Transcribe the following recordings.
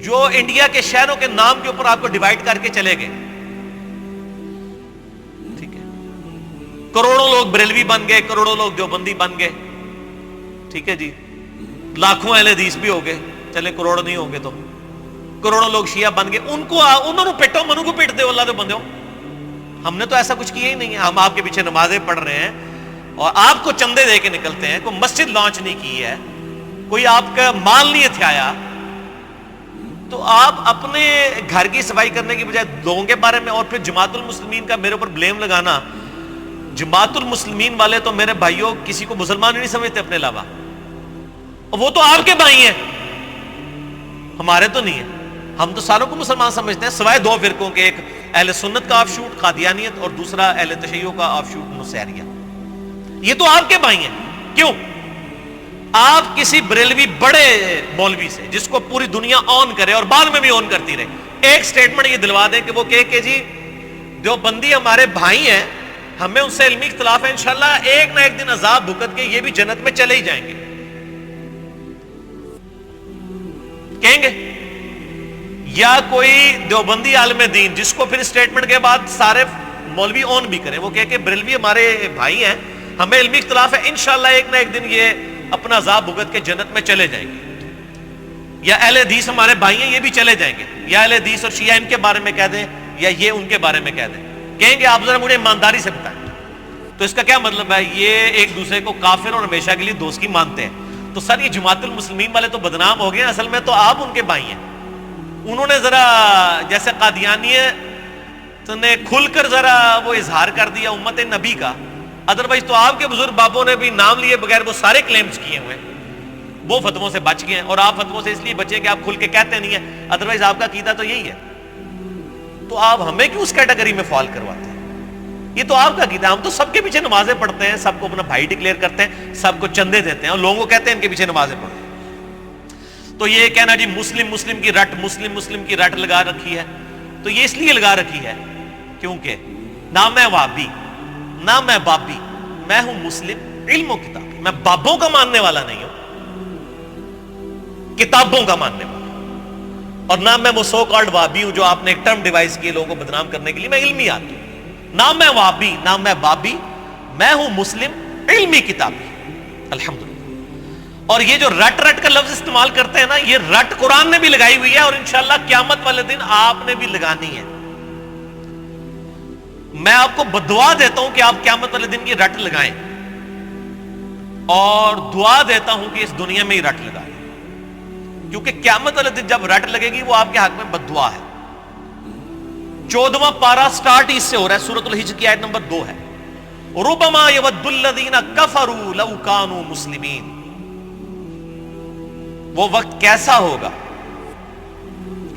جو انڈیا کے شہروں کے نام کے اوپر آپ کو ڈیوائیڈ کر کے چلے گئے. ٹھیک ہے, کروڑوں لوگ بریلوی بن گئے, کروڑوں لوگ دیوبندی بن گئے. ٹھیک ہے جی, لاکھوں اہل حدیث بھی ہو گئے, چلے کروڑ نہیں ہوں گے تو کروڑوں لوگ شیعہ بن گئے. انہوں نے پیٹو, منو کو پیٹ دے اللہ دے بندے ہو. ہم نے تو ایسا کچھ کیا ہی نہیں ہے. ہم آپ کے پیچھے نمازیں پڑھ رہے ہیں اور آپ کو چندے دے کے نکلتے ہیں. کوئی مسجد لانچ نہیں کی ہے, کوئی آپ کا مال نہیں ہتھیایا. تو آپ اپنے گھر کی صفائی کرنے کی بجائے لوگوں کے بارے میں, اور پھر جماعت المسلمین کا میرے اوپر بلیم لگانا. جماعت المسلمین والے تو میرے بھائیوں کسی کو مسلمان نہیں سمجھتے اپنے علاوہ, اور وہ تو آپ کے بھائی ہیں, ہمارے تو نہیں ہیں. ہم تو ساروں کو مسلمان سمجھتے ہیں سوائے دو فرقوں کے, ایک اہل سنت کا آف شوٹ قادیانیت اور دوسرا اہل تشیع کا آف شوٹ نصیریہ. یہ تو آپ کے بھائی ہیں. کیوں؟ آپ کسی بریلوی بڑے مولوی سے جس کو پوری دنیا آن کرے اور بعد میں بھی آن کرتی رہے, ایک سٹیٹمنٹ یہ دلوا دیں کہ وہ کہ جی دیوبندی ہمارے بھائی ہیں, ہمیں ان سے علمی اختلاف ہے, انشاءاللہ ایک نہ ایک دن عذاب بھگت کے یہ بھی جنت میں چلے ہی جائیں گے. کہیں گے؟ یا کوئی دیوبندی عالم دین جس کو پھر سٹیٹمنٹ کے بعد سارے مولوی آن بھی کریں, وہ کہ بریلوی ہمارے بھائی ہیں, ہمیں علمی اختلاف ہے, انشاءاللہ ایک نہ ایک دن یہ اپنا عذاب بھگت کے جنت میں چلے جائیں گے. یا اہل حدیث ہمارے بھائی ہیں, یہ بھی چلے جائیں گے. یا اہل حدیث اور شیعہ ان کے بارے میں کہہ دیں, یا یہ ان کے بارے میں کہہ دیں. کہیں گے آپ ذرا مجھے ایمانداری سے بتائیں. تو اس کا کیا مطلب ہے؟ یہ ایک دوسرے کو کافر اور ہمیشہ کے لیے دوستی مانتے ہیں. تو سر یہ جماعت المسلمین والے تو بدنام ہو گئے, اصل میں تو آپ ان کے بھائی ہیں. انہوں نے ذرا جیسے قادیانیت نے کھل کر ذرا وہ اظہار کر دیا امت نبی کا, ادروائز تو آپ کے بزرگ بابوں نے بھی نام لیے بغیر وہ سارے کلیمز کیے ہوئے, وہ فتووں سے بچ گئے ہیں. اور آپ فتووں سے اس لیے بچے کہ آپ کھل کے کہتے نہیں ہیں, ادروائز آپ کا عقیدہ تو یہی ہے. تو آپ ہمیں کیوں اس کیٹیگری میں فال کرواتے ہیں؟ یہ تو آپ کا عقیدہ. ہم تو سب کے پیچھے نمازیں پڑھتے ہیں, سب کو اپنا بھائی ڈکلیئر کرتے ہیں, سب کو چندے دیتے ہیں, اور لوگوں کو کہتے ہیں ان کے پیچھے نمازیں پڑھو. تو یہ کہنا جی مسلم کی رٹ, مسلم کی رٹ لگا رکھی ہے, تو یہ اس لیے لگا رکھی ہے کیونکہ نہ میں وہابی نہ میں بابی, میں ہوں مسلم علم و کتاب. میں بابوں کا ماننے والا نہیں ہوں, کتابوں کا ماننے والا. اور نہ میں وہ سو کالڈ وہابی ہوں جو آپ نے ایک ٹرم ڈیوائز کی لوگوں کو بدنام کرنے کے لیے. میں علمی آدمی ہوں. نہ میں وہابی نہ میں بابی, میں ہوں مسلم علمی کتابی. الحمدللہ. اور یہ جو رٹ کا لفظ استعمال کرتے ہیں نا, یہ رٹ قرآن نے بھی لگائی ہوئی ہے, اور انشاءاللہ قیامت والے دن آپ نے بھی لگانی ہے. میں آپ کو بدعا دیتا ہوں کہ آپ قیامت والے دن کی رٹ لگائیں, اور دعا دیتا ہوں کہ اس دنیا میں ہی رٹ لگائیں, کیونکہ قیامت والے دن جب رٹ لگے گی وہ آپ کے حق میں بددعا ہے. 14واں پارہ سٹارٹ اس سے ہو رہا ہے, سورۃ الحجر کی آیت نمبر 2 ہے. ربما یود الذین کفروا لو کانوا مسلمین. وہ وقت کیسا ہوگا,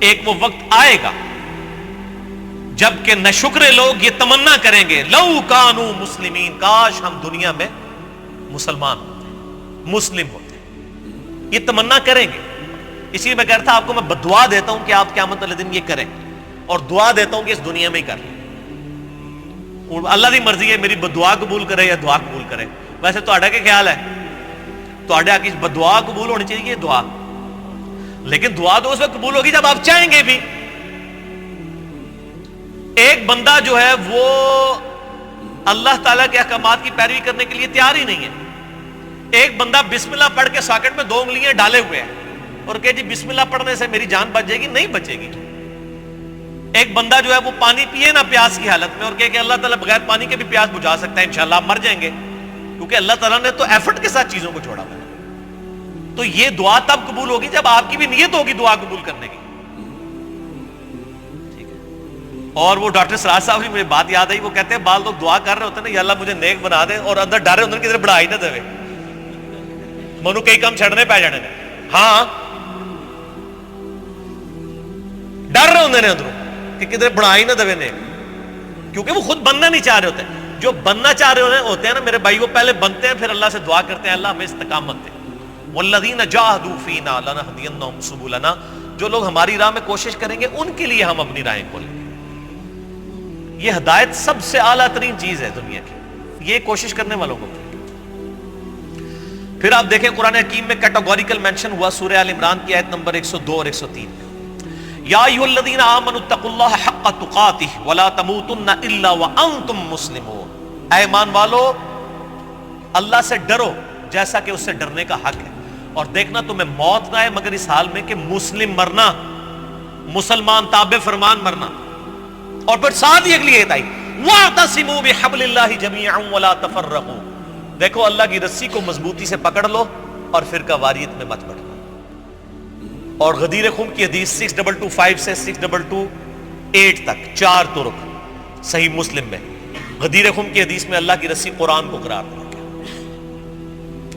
ایک وہ وقت آئے گا جبکہ ناشکرے لوگ یہ تمنا کریں گے, لو کانوا مسلمین, کاش ہم دنیا میں مسلمان ہوتے, مسلم ہوتے. یہ تمنا کریں گے. اسی لیے میں کہتا تھا آپ کو, میں بدعا دیتا ہوں کہ آپ قیامت والے دن یہ کریں, اور دعا دیتا ہوں کہ اس دنیا میں ہی کر لیں. اللہ کی مرضی ہے میری بدعا قبول کرے یا دعا قبول کرے. ویسے تہاڈا کیا خیال ہے؟ تہاڈا کی بدعا قبول ہونی چاہیے دعا, لیکن دعا تو اس وقت قبول ہوگی جب آپ چاہیں گے بھی. ایک بندہ جو ہے وہ اللہ تعالیٰ کے احکامات کی پیروی کرنے کے لیے تیار ہی نہیں ہے. ایک بندہ بسم اللہ پڑھ کے ساکٹ میں 2 انگلیاں ڈالے ہوئے ہیں اور کہ جی بسم اللہ پڑھنے سے میری جان بچ جائے گی, نہیں بچے گی. ایک بندہ جو ہے وہ پانی پیے نہ پیاس کی حالت میں, اور کہ اللہ تعالیٰ بغیر پانی کے بھی پیاس بجھا سکتا ہے, انشاءاللہ آپ مر جائیں گے, کیونکہ اللہ تعالیٰ نے تو ایفرٹ کے ساتھ چیزوں کو چھوڑا ہوا ہے. تو یہ دعا تب قبول ہوگی جب آپ کی بھی نیت ہوگی دعا قبول کرنے کی. ٹھیک ہے. اور وہ ڈاکٹر سراج صاحب کی مجھے بات یاد آئی, وہ کہتے ہیں بال لوگ دعا کر رہے ہوتے ہیں نا, یا اللہ مجھے نیک بنا دے, اور اندر ڈر ہوتے ہیں کدھر بڑھا ہی نہ دے, منو کئی کام چھڑنے پہ جانے نے. ہاں ڈر رہے ہوتے ہیں اندروں کہ کدھر بڑھا ہی نہ دے نیک, کیونکہ وہ خود بننا نہیں چاہ رہے ہوتے. جو بننا چاہ رہے ہوتے ہیں نا میرے بھائی, وہ پہلے بنتے ہیں, پھر اللہ سے دعا کرتے ہیں اللہ ہمیں استقامت دے. والذین جاہدوا فینا لنہدینہم سبلنا. جو لوگ ہماری راہ میں کوشش کریں گے ان کے لیے ہم اپنی راہیں کھولیں گے. یہ ہدایت سب سے اعلیٰ ترین چیز ہے دنیا کی, یہ کوشش کرنے والوں کو. پھر آپ دیکھیں قرآن حکیم میں کیٹاگوریکل مینشن ہوا سورہ آل عمران کی آیت نمبر 102 اور 103. یا ایھا الذین آمنوا اتقوا اللہ حق تقاتہ ولا تموتن الا وانتم مسلمون، اے ایمان والو اللہ سے ڈرو جیسا کہ اس سے ڈرنے کا حق ہے، اور دیکھنا تمہیں موت نہ آئے مگر اس حال میں کہ مسلم مرنا، مسلمان تابع فرمان مرنا۔ اور پھر ساتھ ہی اگلی آیت آئی وَاعْتَصِمُوا بِحَبْلِ اللَّهِ جَمِيعًا وَلَا تَفَرَّقُوا، دیکھو اللہ کی رسی کو مضبوطی سے پکڑ لو اور فرقہ واریت میں مت بٹنا۔ اور غدیر خم کی حدیث 6225 سے 6228 تک 4 طرق صحیح مسلم میں، غدیر خم کی حدیث میں اللہ کی رسی قرآن کو قرار دیا گیا۔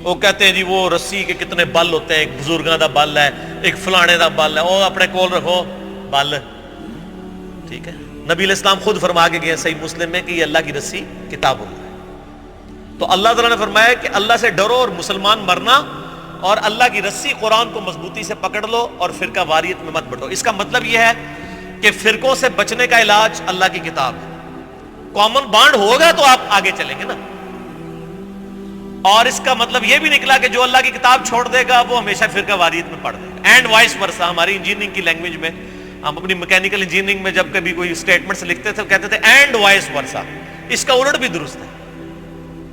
وہ کہتے ہیں جی وہ رسی کے کتنے بل ہوتے ہیں، ایک بزرگاں دا بل ہے، ایک فلانے دا بل ہے، وہ اپنے کول رکھو بل، ٹھیک ہے۔ نبی علیہ السلام خود فرما کے گئے صحیح مسلم میں کہ یہ اللہ کی رسی کتاب اللہ ہے۔ تو اللہ تعالیٰ نے فرمایا کہ اللہ سے ڈرو اور مسلمان مرنا، اور اللہ کی رسی قرآن کو مضبوطی سے پکڑ لو اور فرقہ واریت میں مت بٹو۔ اس کا مطلب یہ ہے کہ فرقوں سے بچنے کا علاج اللہ کی کتاب ہے۔ کامن بانڈ ہوگا تو آپ آگے چلیں گے نا، اور اس کا مطلب یہ بھی نکلا کہ جو اللہ کی کتاب چھوڑ دے گا وہ ہمیشہ فرقہ واریت میں پڑ دے گا، اینڈ وائس ورسا۔ ہماری انجینئرنگ کی لینگویج میں، ہم اپنی میکینیکل انجینئرنگ میں جب کبھی کوئی اسٹیٹمنٹس لکھتے تھے کہتے تھے اینڈ وائس ورسا، اس کا الٹ بھی درست ہے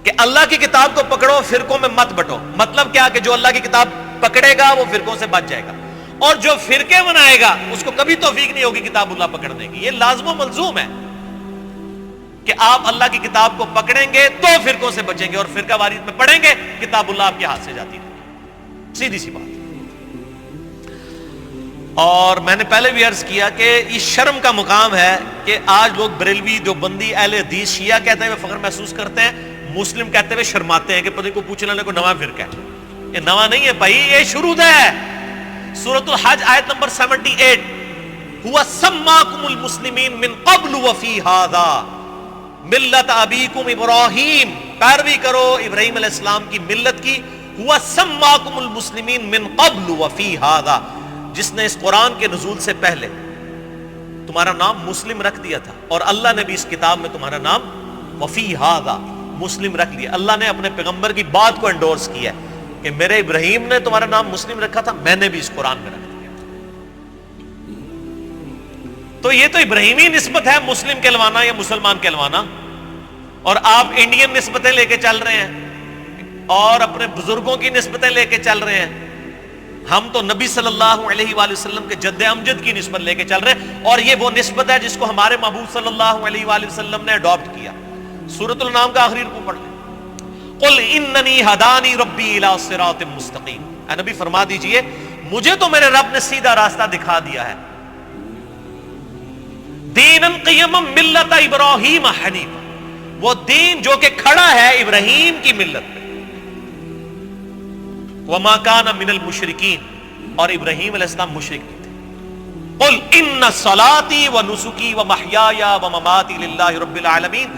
کہ اللہ کی کتاب کو پکڑو فرقوں میں مت بٹو۔ مطلب کیا کہ جو اللہ کی کتاب پکڑے گا وہ فرقوں سے بچ جائے گا، اور جو فرقے بنائے گا اس کو کبھی توفیق نہیں ہوگی کتاب اللہ پکڑنے کی۔ یہ لازم و ملزوم ہے کہ آپ اللہ کی کتاب کو پکڑیں گے تو فرقوں سے بچیں گے، اور فرقہ واریت میں پڑھیں گے کتاب اللہ آپ کے ہاتھ سے جاتی رہے گی، سیدھی سی بات۔ اور میں نے پہلے بھی عرض کیا کہ یہ شرم کا مقام ہے کہ آج لوگ بریلوی دیوبندی اہل حدیث شیعہ کہتے ہوئے فخر محسوس کرتے ہیں، مسلم کہتے ہوئے شرماتے ہیں کہ پتہ کو پوچھنے والے کو نواں فرقہ ہے۔ یہ نواں نہیں ہے بھائی، یہ شروع ہے۔ سورۃ الحج آیت نمبر 78، هو سماکم المسلمین من قبل وفی ھذا ملت ابیکم ابراہیم، پیروی کرو ابراہیم علیہ السلام کی ملت کی۔ هو سماکم المسلمین من قبل وفی ھذا، جس نے اس قرآن کے نزول سے پہلے تمہارا نام مسلم رکھ دیا تھا، اور اللہ نے بھی اس کتاب میں تمہارا نام وفی ھذا مسلم رکھ لیا۔ اللہ نے اپنے پیغمبر کی بات کو انڈورس کیا ہے کہ میرے ابراہیم نے تمہارا نام مسلم رکھا تھا، میں نے بھی اس قرآن میں رکھ دیا۔ تو یہ تو ابراہیمی نسبت ہے مسلم کہلوانا یا مسلمان کہلوانا، اور آپ انڈین نسبتیں لے کے چل رہے ہیں اور اپنے بزرگوں کی نسبتیں لے کے چل رہے ہیں۔ ہم تو نبی صلی اللہ علیہ وآلہ وسلم کے جد امجد کی نسبت لے کے چل رہے ہیں، اور یہ وہ نسبت ہے جس کو ہمارے محبوب صلی اللہ علیہ وآلہ وسلم نے اڈاپٹ کیا۔ سورۃ الانعام کا آخری رکوع پڑھ لیں، قل اننی ہدانی ربی الی صراط مستقیم، اے نبی فرما دیجئے مجھے تو میرے رب نے سیدھا راستہ دکھا دیا ہے، دینا قیما ملت ابراہیم حنیفا، وہ دین جو کہ کھڑا ہے ابراہیم کی ملت پہ، وما کان من المشرکین، اور ابراہیم علیہ السلام مشرک نہیں تھے۔ قل ان صلاتی ونسکی ومحیای ومماتی للہ رب العالمین،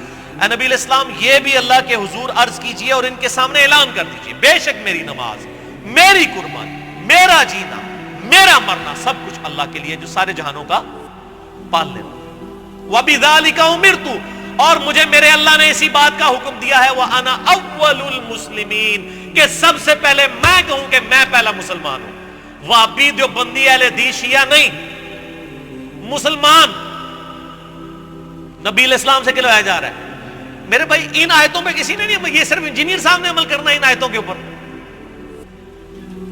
اے نبی علیہ السلام یہ بھی اللہ کے حضور عرض کیجئے اور ان کے سامنے اعلان کر دیجئے، بے شک میری نماز، میری قربانی، میرا جینا، میرا مرنا سب کچھ اللہ کے لیے جو سارے جہانوں کا پالنے والا۔ وَبِذَلِكَ أُمِرْتُ، اور مجھے میرے اللہ نے اسی بات کا حکم دیا ہے، وَأَنَا أَوَّلُ الْمُسْلِمِينَ، کہ سب سے پہلے میں کہوں کہ میں پہلا مسلمان ہوں۔ وہابی دیوبندی اہل حدیث شیعہ نہیں، مسلمان نبی علیہ السلام سے کہلوایا جا رہا ہے۔ میرے بھائی ان آیتوں پہ کسی نے نہیں، یہ صرف انجینئر صاحب نے عمل کرنا ہے ان آیتوں کے اوپر۔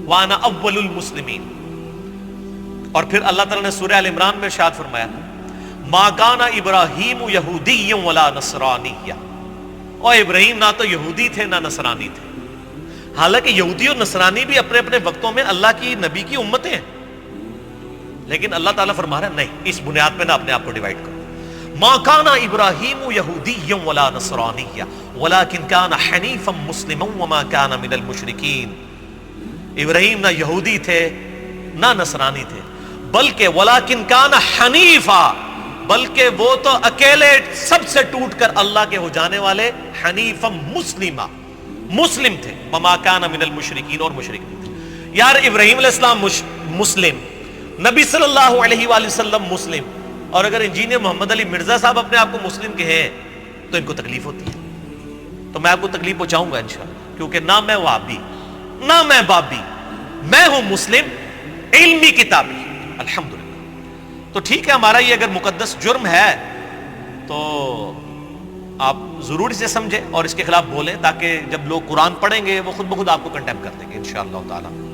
وَأَنَا أَوَّلُ الْمُسْلِمِينَ، اور پھر اللہ تعالیٰ نے سورہ ال عمران میں ارشاد فرمایا مَا كَانَ إِبْرَاهِيمُ يَهُودِيًّا وَلَا نَصْرَانِيًّا، اور ابراہیم نہ تو یہودی تھے نہ نصرانی تھے، حالانکہ یہودی اور نصرانی بھی اپنے اپنے وقتوں میں اللہ کی نبی کی امتیں ہیں، لیکن اللہ تعالیٰ فرما رہا ہے نہیں، اس بنیاد پہ نہ اپنے آپ کو ڈیوائیڈ کرو۔ مَا كَانَ إِبْرَاهِيمُ يَهُودِيًّا وَلَا نَصْرَانِيًّا وَلَكِنْ كَانَ حَنِيفًا مُسْلِمًا وَمَا كَانَ مِنَ الْمُشْرِكِينَ، ابراہیم نہ یہودی تھے نہ نصرانی تھے، بلکہ وَلَكِنْ كَانَ حَنِيفًا، بلکہ وہ تو اکیلے سب سے ٹوٹ کر اللہ کے ہو جانے والے حنیفا مسلمہ مسلم تھے، وما کان من المشرکین، اور مشرک نہیں تھے۔ یار ابراہیم علیہ السلام مسلم، نبی صلی اللہ علیہ وآلہ وسلم مسلم، اور اگر انجینئر محمد علی مرزا صاحب اپنے آپ کو مسلم کہیں تو ان کو تکلیف ہوتی ہے، تو میں آپ کو تکلیف پہنچاؤں گا انشاءاللہ، کیونکہ نہ میں وہابی نہ میں بابی، میں ہوں مسلم علمی کتابی الحمدللہ۔ تو ٹھیک ہے، ہمارا یہ اگر مقدس جرم ہے تو آپ ضرور اسے سمجھیں اور اس کے خلاف بولیں، تاکہ جب لوگ قرآن پڑھیں گے وہ خود بخود آپ کو کنڈیم کر دیں گے انشاءاللہ تعالی۔